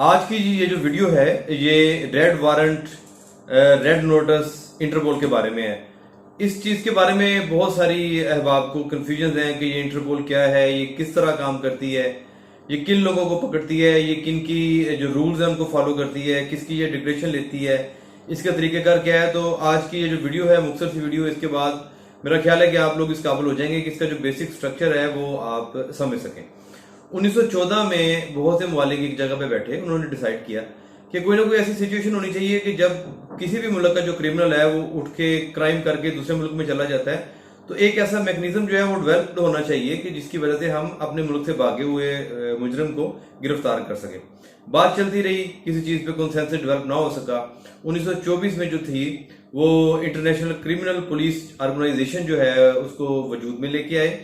आज की ये जो वीडियो है ये red warrant red notice Interpol के बारे में है। इस चीज के बारे में बहुत सारी अहबाब को कंफ्यूजन है कि ये इंटरपोल क्या है, ये किस तरह काम करती है, ये किन लोगों को पकड़ती है, ये किन की जो रूल्स हैं उनको फॉलो करती है, किसकी ये डिक्लेरेशन लेती है, इसका तरीकेकार क्या है। तो आज की ये जो वीडियो है मुख्तसर सी वीडियो, इसके बाद मेरा ख्याल है कि आप लोग इस काबिल हो जाएंगे कि इसका जो बेसिक स्ट्रक्चर है वो आप समझ सकें। 1914 में बहुत से ममालिक एक जगह पे बैठे, उन्होंने डिसाइड किया कि कोई ना कोई ऐसी सिचुएशन होनी चाहिए कि जब किसी भी मुल्क का जो क्रिमिनल है वो उठ के क्राइम करके दूसरे मुल्क में चला जाता है, तो एक ऐसा मैकेनिज्म जो है वो डेवलप्ड होना चाहिए कि जिसकी वजह से हम अपने मुल्क से भागे हुए मुजरिम को गिरफ्तार कर सके। बात चलती रही, किसी चीज पे कंसेंसस डेवलप ना हो सका। 1924 में जो थी वो इंटरनेशनल क्रिमिनल पुलिस ऑर्गेनाइजेशन जो है उसको वजूद में लेके आए,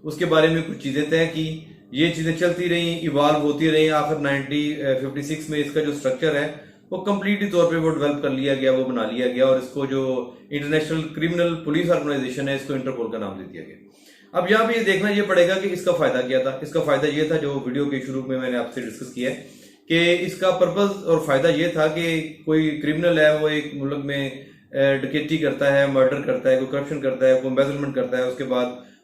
उसके बारे में कुछ चीजें तय की, ये चीजें चलती रही, इवॉल्व होती रही। आखिर 1956 में इसका जो स्ट्रक्चर है वो कंप्लीटली तौर पे वो डेवलप कर लिया गया, वो बना लिया गया और इसको जो इंटरनेशनल क्रिमिनल पुलिस ऑर्गेनाइजेशन है इसको इंटरपोल का नाम दे दिया गया। अब यहाँ पे ये देखना ये पड़ेगा कि इसका फायदा क्या था। इसका फायदा ये था जो वीडियो के शुरू में मैंने आपसे डिस्कस किया है कि इसका पर्पज और फायदा ये था कि कोई क्रिमिनल है वो एक मुल्क में डकैती करता है, मर्डर करता है, कोई करप्शन करता है, कोई एम्बेजलमेंट करता है,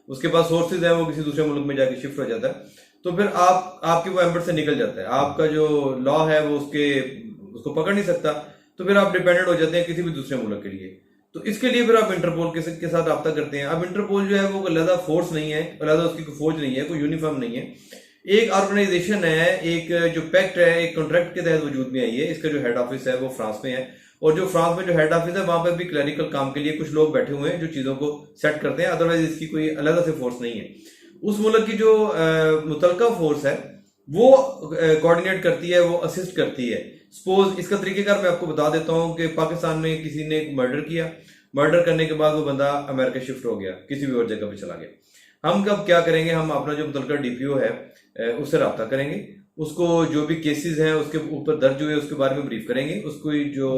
उसके बाद सोर्सेज है वो किसी दूसरे मुल्क में जाके शिफ्ट हो जाता है, तो फिर आपके वो एम्बर से निकल जाता है, आपका जो लॉ है वो उसको पकड़ नहीं सकता, तो फिर आप डिपेंडेंट हो जाते हैं किसी भी दूसरे मुल्क के लिए। तो इसके लिए फिर आप इंटरपोल के साथ रब्ता करते हैं। अब इंटरपोल जो है वो अलग फोर्स नहीं है, अलग उसकी कोई फौज नहीं है, कोई यूनिफॉर्म नहीं है, एक ऑर्गेनाइजेशन है, एक जो पैक्ट है, एक कॉन्ट्रैक्ट के तहत वजूद में आई है। इसका जो हेड ऑफिस है वो फ्रांस में है, और जो फ्रांस में जो हेड ऑफिस है वहां पर भी क्लरिकल काम के लिए कुछ लोग बैठे हुए हैं जो चीजों को सेट करते हैं, अदरवाइज इसकी कोई अलग से फोर्स नहीं है। उस मुल्क की जो मुतलका फोर्स है वो कोऑर्डिनेट करती है, वो असिस्ट करती है। सपोज इसका तरीकेकार मैं आपको बता देता हूं कि पाकिस्तान में किसी ने मर्डर किया, मर्डर करने के बाद वो बंदा अमेरिका शिफ्ट हो गया, किसी भी और जगह पे चला गया। हम कब क्या करेंगे, हम अपना जो मुतलका डीपीओ है उससे रब्ता करेंगे, उसको जो भी केसेस हैं उसके ऊपर दर्ज हुए उसके बारे में ब्रीफ करेंगे, उसको जो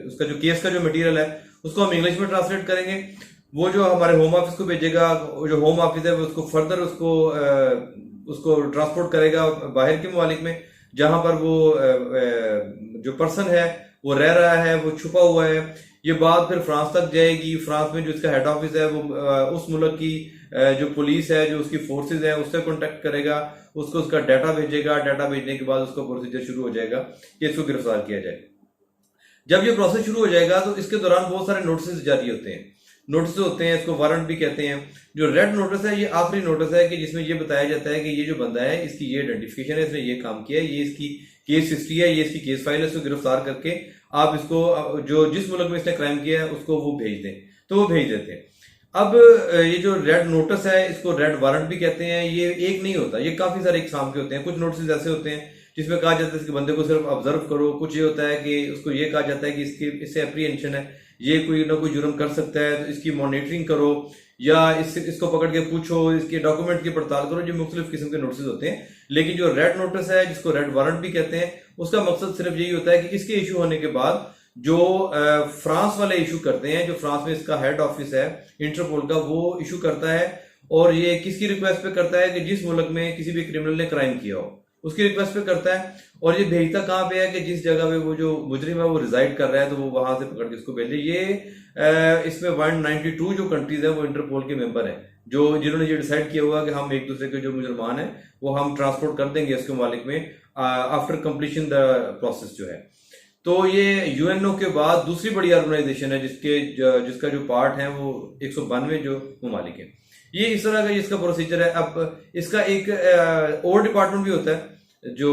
उसका जो केस का जो मटेरियल है उसको हम इंग्लिश में ट्रांसलेट करेंगे। वो जो हमारे होम ऑफिस को भेजेगा, जो होम ऑफिस है वो उसको फर्दर उसको ट्रांसपोर्ट करेगा बाहर के ममालिक में, जहां पर वो जो पर्सन है वो रह रहा है, वो छुपा हुआ है। ये बात फिर फ्रांस तक जाएगी। फ्रांस में जो इसका हेड ऑफिस है वो उस मुल्क की जो पुलिस है, जो उसकी फोर्सेज है, उससे कांटेक्ट करेगा, उसको उसका डाटा भेजेगा। डाटा भेजने के बाद उसका प्रोसीजर शुरू हो जाएगा कि इसको गिरफ्तार किया जाए। जब ये प्रोसेस शुरू हो जाएगा तो इसके दौरान बहुत सारे नोटिस जारी होते हैं, नोटिस होते हैं, इसको वारंट भी कहते हैं। जो रेड नोटिस है ये आखिरी नोटिस है कि जिसमें ये बताया जाता है कि ये जो बंदा है इसकी ये आइडेंटिफिकेशन है, इसने ये काम किया है, ये इसकी केस हिस्ट्री है, ये इसकी केस फाइल है, इसको गिरफ्तार करके आप इसको जो जिस मुल्क में इसने क्राइम किया है उसको वो भेज दें, तो वो भेज देते हैं। अब ये जो रेड नोटिस है इसको रेड वारंट भी कहते हैं। ये एक नहीं होता, ये काफी सारे इकसाम के होते हैं। कुछ नोटिस ऐसे होते हैं जिसमें कहा जाता है इसके बंदे को सिर्फ ऑब्जर्व करो, कुछ ये होता है कि उसको ये कहा जाता है कि इससे एप्रीहेंशन है, ये कोई ना कोई जुर्म कर सकता है तो इसकी मॉनिटरिंग करो, या इसको पकड़ के पूछो, इसके डॉक्यूमेंट की पड़ताल करो। जो मुख्तलिफ किस्म के नोटिस होते हैं, लेकिन जो रेड नोटिस है जिसको रेड वारंट भी कहते हैं उसका मकसद सिर्फ यही होता है कि इसके इशू होने के बाद जो फ्रांस वाले इशू करते हैं, जो फ्रांस में इसका हेड ऑफिस है इंटरपोल का, वो इशू करता है। और ये किसकी रिक्वेस्ट पे करता है कि जिस मुल्क में किसी भी क्रिमिनल ने क्राइम किया हो उसकी रिक्वेस्ट पे करता है। और ये भेजता कहाँ पे है कि जिस जगह पे वो जो मुजरिम है वो रिजाइड कर रहा है तो वो वहां से पकड़ के इसको भेजे। ये इसमें 192 जो कंट्रीज है वो इंटरपोल के मेंबर हैं, जिन्होंने ये डिसाइड किया हुआ कि हम एक दूसरे के जो मुजरमान है वो हम ट्रांसपोर्ट कर देंगे उसके मालिक में आफ्टर कंप्लीशन द प्रोसेस जो है। तो ये यूएनओ के बाद दूसरी बड़ी ऑर्गेनाइजेशन है जिसका जो पार्ट है वो 192 जो ममालिक है। ये इस तरह का इसका प्रोसीजर है। अब इसका एक और डिपार्टमेंट भी होता है जो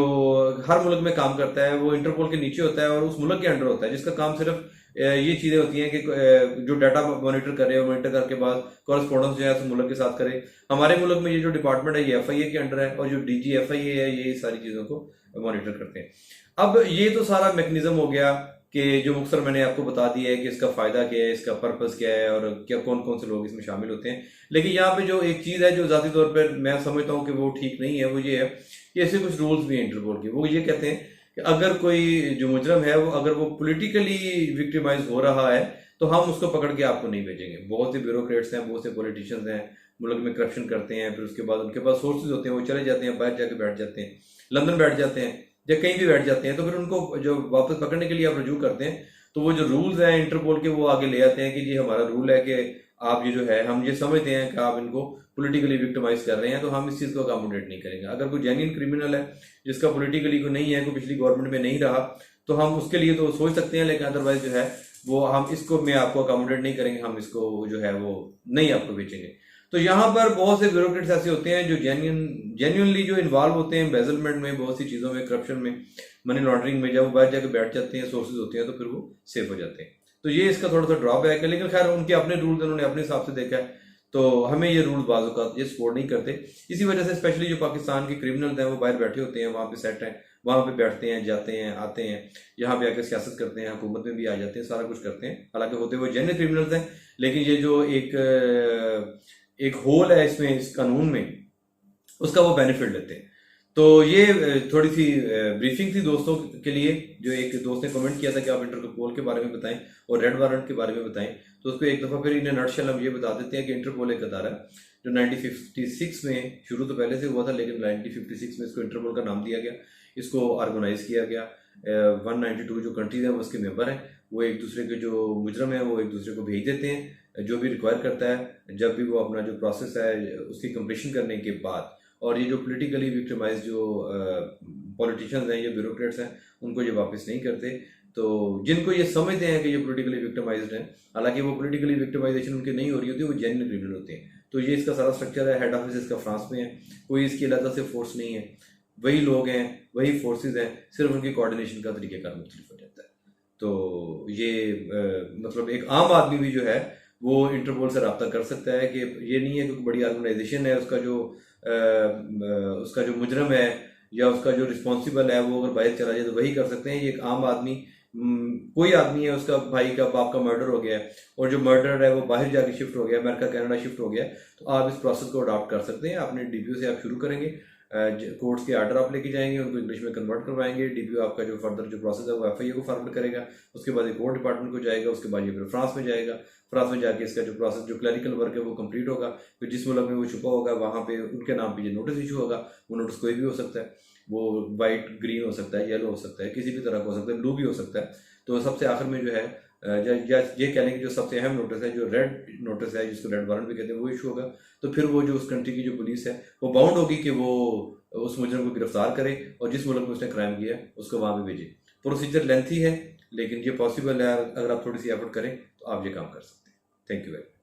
हर मुल्क में काम करता है, वो इंटरपोल के नीचे होता है और उस मुल्क के अंडर होता है, जिसका काम सिर्फ ये चीजें होती हैं कि जो डाटा मॉनिटर करे और मॉनिटर करके बाद कॉरेस्पॉन्डेंस जो है उस मुल्क के साथ करे। हमारे मुल्क में ये जो डिपार्टमेंट है ये एफआईए के अंडर है, और जो डीजी एफआईए है ये सारी चीजों को मॉनिटर करते हैं। अब ये तो सारा मैकेनिज्म हो गया कि जो मुख्तर मैंने आपको बता दिया है कि इसका फायदा क्या है, इसका पर्पस क्या है और क्या कौन कौन से लोग इसमें शामिल होते हैं। लेकिन यहाँ पे जो एक चीज है जो जाती तौर पर मैं समझता हूँ कि वो ठीक नहीं है, वो ये है कि ऐसे कुछ रूल्स भी हैं इंटरपोल के। वो ये कहते हैं कि अगर कोई जो मुजरम है वो अगर वो पोलिटिकली विक्टिमाइज हो रहा है तो हम उसको पकड़ के आपको नहीं भेजेंगे। बहुत से ब्यूरोक्रेट्स हैं, बहुत से पॉलिटिशियंस हैं, मुल्क में करप्शन करते हैं, फिर उसके बाद उनके पास सोर्सेज होते हैं, वो चले जाते हैं, बाहर जाके बैठ जाते हैं, लंदन बैठ जाते हैं, या कहीं भी बैठ जाते हैं, तो फिर उनको जो वापस पकड़ने के लिए आप रजू करते हैं, तो वो जो रूल्स हैं इंटरपोल के वो आगे ले आते हैं कि जी हमारा रूल है कि आप ये जो है, हम ये समझते हैं कि आप इनको पॉलिटिकली विक्टिमाइज कर रहे हैं, तो हम इस चीज़ को अकोमोडेट नहीं करेंगे। अगर कोई जेन्युइन क्रिमिनल है जिसका पॉलिटिकली को नहीं है, कोई पिछली गवर्नमेंट में नहीं रहा, तो हम उसके लिए तो सोच सकते हैं, लेकिन अदरवाइज जो है वो हम इसको में आपको अकोमोडेट नहीं करेंगे, हम इसको जो है वो नहीं आपको बेचेंगे। तो यहाँ पर बहुत से ब्यूरोक्रेट्स ऐसे होते हैं जो जेन्युइनली जो इन्वॉल्व होते हैं एम्बेजलमेंट में, बहुत सी चीज़ों में, करप्शन में, मनी लॉन्ड्रिंग में, जब वो बाहर जाकर बैठ जाते हैं, सोर्सेज होते हैं, तो फिर वो सेफ हो जाते हैं। तो ये इसका थोड़ा सा ड्रॉबैक है, लेकिन खैर उनके अपने रूल्स उन्होंने अपने हिसाब से देखा है, तो हमें ये रूल्स बाजू का ये सपोर्ट नहीं करते। इसी वजह से स्पेशली जो पाकिस्तान के क्रिमिनल्स हैं वो बाहर बैठे होते हैं, वहाँ पे सेट हैं, वहाँ पे बैठते हैं, जाते हैं, आते हैं, यहाँ पे आकर सियासत करते हैं, हुकूमत में भी आ जाते हैं, सारा कुछ करते हैं, हालांकि होते हुए जेन्युइन क्रिमिनल्स हैं। लेकिन ये जो एक होल है इसमें, इस कानून में, उसका वो बेनिफिट लेते हैं। तो ये थोड़ी सी ब्रीफिंग थी दोस्तों के लिए। जो एक दोस्त ने कमेंट किया था कि आप इंटरपोल के बारे में बताएं और रेड वारंट के बारे में बताएं, तो उसको एक दफ़ा फिर इन नटशेल हम ये बता देते हैं कि इंटरपोल एक अदारा जो 1956 में शुरू तो पहले से हुआ था, लेकिन 1956 में इसको इंटरपोल का नाम दिया गया, इसको ऑर्गेनाइज किया गया। 192 जो कंट्रीज हैं वो उसके मेंबर हैं, वो एक दूसरे के जो मुजरम हैं वो एक दूसरे को भेज देते हैं, जो भी रिक्वायर करता है, जब भी वो अपना जो प्रोसेस है उसकी कंप्लीशन करने के बाद। और ये जो पॉलिटिकली विक्टिमाइज जो पॉलिटिशियंस हैं या ब्यूरोक्रेट्स हैं, उनको ये वापस नहीं करते। तो जिनको ये समझते हैं कि ये पॉलिटिकली विक्टिमाइज्ड हैं, हालांकि वो पॉलिटिकली विक्टिमाइजेशन उनकी नहीं हो रही होती, वो जेन्युइन क्रिमिनल होते हैं। तो ये इसका सारा स्ट्रक्चर है। हेड ऑफिस इसका फ्रांस में है, कोई इसकी अलग से फोर्स नहीं है, वही लोग हैं, वही फोर्सेज हैं, सिर्फ उनकी कोऑर्डिनेशन का तरीकेकार मुख्तलिफ हो जाता है। तो ये मतलब एक आम आदमी भी जो है वो इंटरपोल से रब्ता कर सकता है, कि ये नहीं है कि बड़ी ऑर्गेनाइजेशन है, उसका जो मुजरम है या उसका जो रिस्पॉन्सिबल है वो अगर बाहर चला जाए तो वही कर सकते हैं। ये एक आम आदमी, कोई आदमी है, उसका भाई का, बाप का मर्डर हो गया है, और जो मर्डर है वो बाहर जाके शिफ्ट हो गया, अमेरिका कनाडा शिफ्ट हो गया, तो आप इस प्रोसेस को अडॉप्ट कर सकते हैं। अपने डीपीओ से आप शुरू करेंगे, कोर्ट्स के आर्डर आप लेके जाएंगे, उनको इंग्लिश में कन्वर्ट करवाएंगे, डीपीओ आपका जो फर्दर जो प्रोसेस है वो एफआईए को फॉरवर्ड करेगा, उसके बाद एक कोर्ट डिपार्टमेंट को जाएगा, उसके बाद ये फिर फ्रांस में जाएगा, फ्रांस में जाके इसका जो प्रोसेस जो क्लरिकल वर्क है वो कंप्लीट होगा, फिर जिस मुल्क में वो छुपा होगा वहाँ पे उनके नाम पे ये नोटिस इशू होगा। वो नोटिस कोई भी हो सकता है, वो वाइट ग्रीन हो सकता है, येलो हो सकता है, किसी भी तरह का हो सकता है, ब्लू भी हो सकता है। तो सबसे आखिर में जो है ये कह लें कि जो सबसे अहम नोटिस है, जो रेड नोटिस है, जिसको रेड वारंट भी कहते हैं, वो इशू होगा। तो फिर वो जो उस कंट्री की जो पुलिस है वो बाउंड होगी कि वो उस मुजरम को गिरफ्तार करे और जिस मुल्क में उसने क्राइम किया उसको वहाँ पे भेजे। प्रोसीजर लेंथी है, लेकिन ये पॉसिबल है, अगर आप थोड़ी सी एफर्ट करें तो आप ये काम कर सकते हैं। Thank you very much.